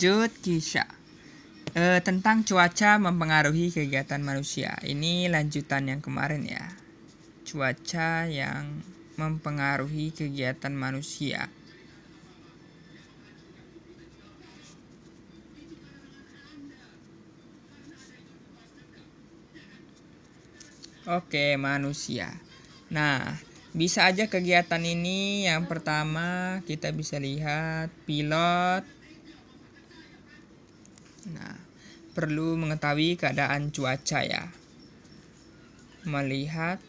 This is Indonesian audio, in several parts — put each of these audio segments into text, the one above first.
Lanjut kisah tentang cuaca mempengaruhi kegiatan manusia. Ini lanjutan yang kemarin ya. Cuaca yang mempengaruhi kegiatan manusia. Oke, manusia. Nah, bisa aja kegiatan ini yang pertama kita bisa lihat pilot. Nah, perlu mengetahui keadaan cuaca ya. Melihat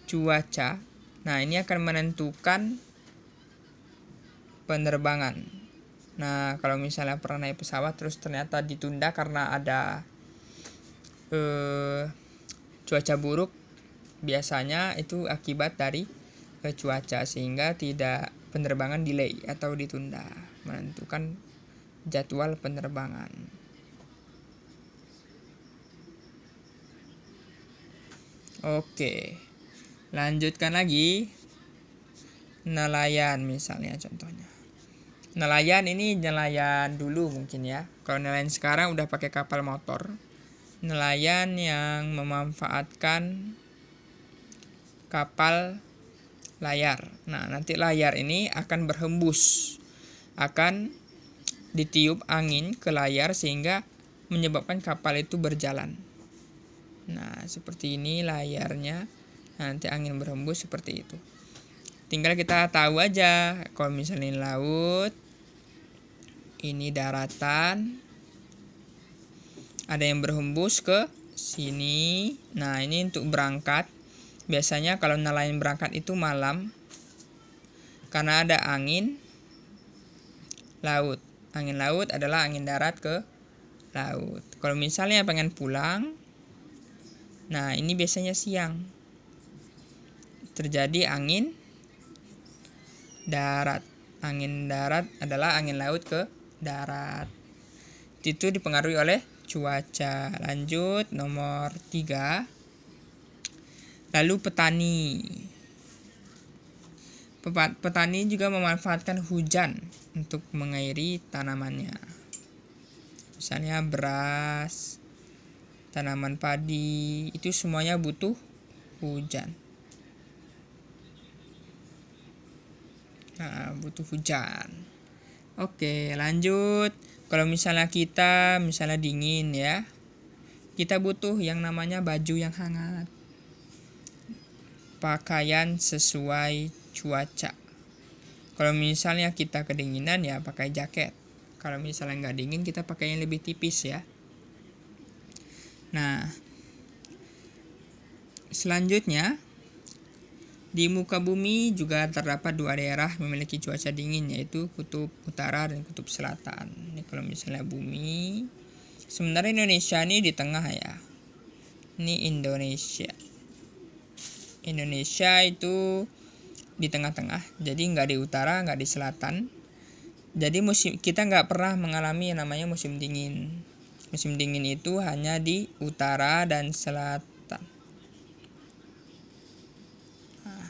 cuaca. Nah, ini akan menentukan penerbangan. Nah, kalau misalnya pernah naik pesawat terus ternyata ditunda karena ada cuaca buruk, biasanya itu akibat dari cuaca sehingga tidak penerbangan delay atau ditunda, menentukan jadwal penerbangan. Oke, lanjutkan lagi. Nelayan misalnya contohnya. Nelayan ini nelayan dulu mungkin ya. Kalau nelayan sekarang udah pakai kapal motor. Nelayan yang memanfaatkan kapal layar. Nah, nanti layar ini akan berhembus, akan ditiup angin ke layar sehingga menyebabkan kapal itu berjalan. Nah, seperti ini layarnya. Nanti angin berhembus seperti itu. Tinggal kita tahu aja kalau misalnya ini laut, ini daratan, ada yang berhembus ke sini. Nah, ini untuk berangkat. Biasanya kalau nelayan berangkat itu malam karena ada angin laut. Angin laut adalah angin darat ke laut. Kalau misalnya pengen pulang, nah ini biasanya siang. Terjadi angin darat. Angin darat adalah angin laut ke darat. Itu dipengaruhi oleh cuaca. Lanjut nomor 3. Lalu petani. Petani juga memanfaatkan hujan untuk mengairi tanamannya. Misalnya beras, tanaman padi, itu semuanya butuh hujan. Nah, butuh hujan. Oke, lanjut. Kalau misalnya kita dingin ya, kita butuh yang namanya baju yang hangat. Pakaian sesuai cuaca. Kalau misalnya kita kedinginan ya pakai jaket. Kalau misalnya nggak dingin kita pakai yang lebih tipis ya. Nah, selanjutnya di muka bumi juga terdapat 2 daerah memiliki cuaca dingin, yaitu kutub utara dan kutub selatan. Ini kalau misalnya bumi, sebenarnya Indonesia ini di tengah ya. Ini Indonesia. Indonesia itu di tengah-tengah, jadi nggak di utara, nggak di selatan. Jadi kita nggak pernah mengalami yang namanya musim dingin. Musim dingin itu hanya di utara dan selatan.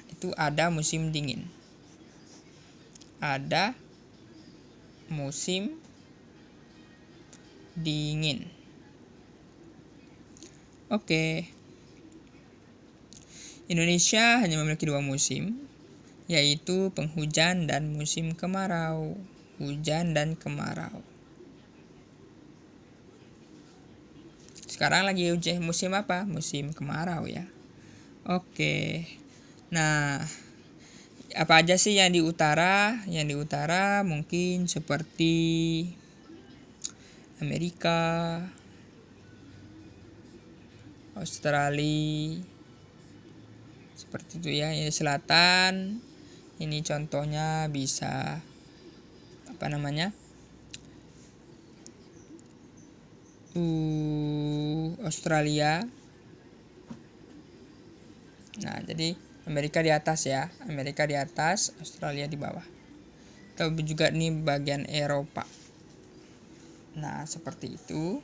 Itu ada musim dingin. Ada musim dingin. Oke. Indonesia hanya memiliki 2 musim, yaitu penghujan dan musim kemarau. Hujan dan kemarau. Sekarang lagi musim apa? Musim kemarau ya. Oke. Nah, apa aja sih yang di utara? Yang di utara mungkin seperti Amerika, Australia, seperti itu ya. Ini selatan, ini contohnya bisa Australia. Nah, jadi Amerika di atas ya, Amerika di atas, Australia di bawah. Atau juga ini bagian Eropa. Nah, seperti itu.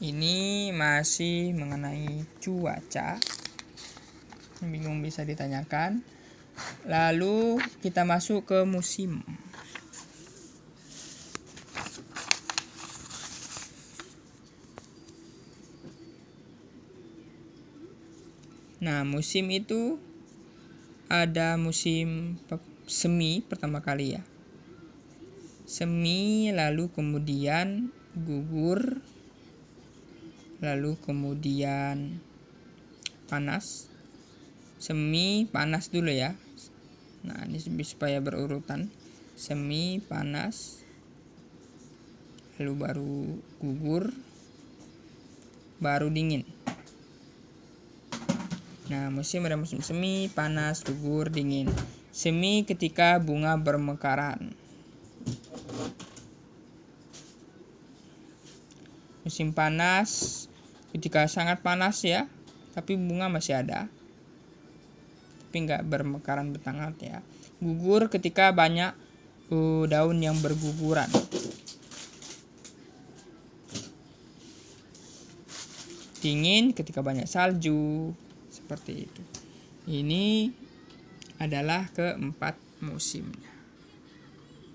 Ini masih mengenai cuaca. Bingung bisa ditanyakan. Lalu kita masuk ke musim. Nah, musim itu ada musim semi pertama kali ya. Semi, lalu kemudian gugur, lalu kemudian panas. Semi, panas dulu ya. Nah, ini supaya berurutan. Semi, panas, lalu baru gugur, baru dingin. Nah, musim ada musim semi, panas, gugur, dingin. Semi ketika bunga bermekaran. Musim panas ketika sangat panas ya, tapi bunga masih ada, tapi nggak bermekaran bertangat ya. Gugur ketika banyak daun yang berguguran. Dingin ketika banyak salju, seperti itu. Ini adalah keempat musimnya.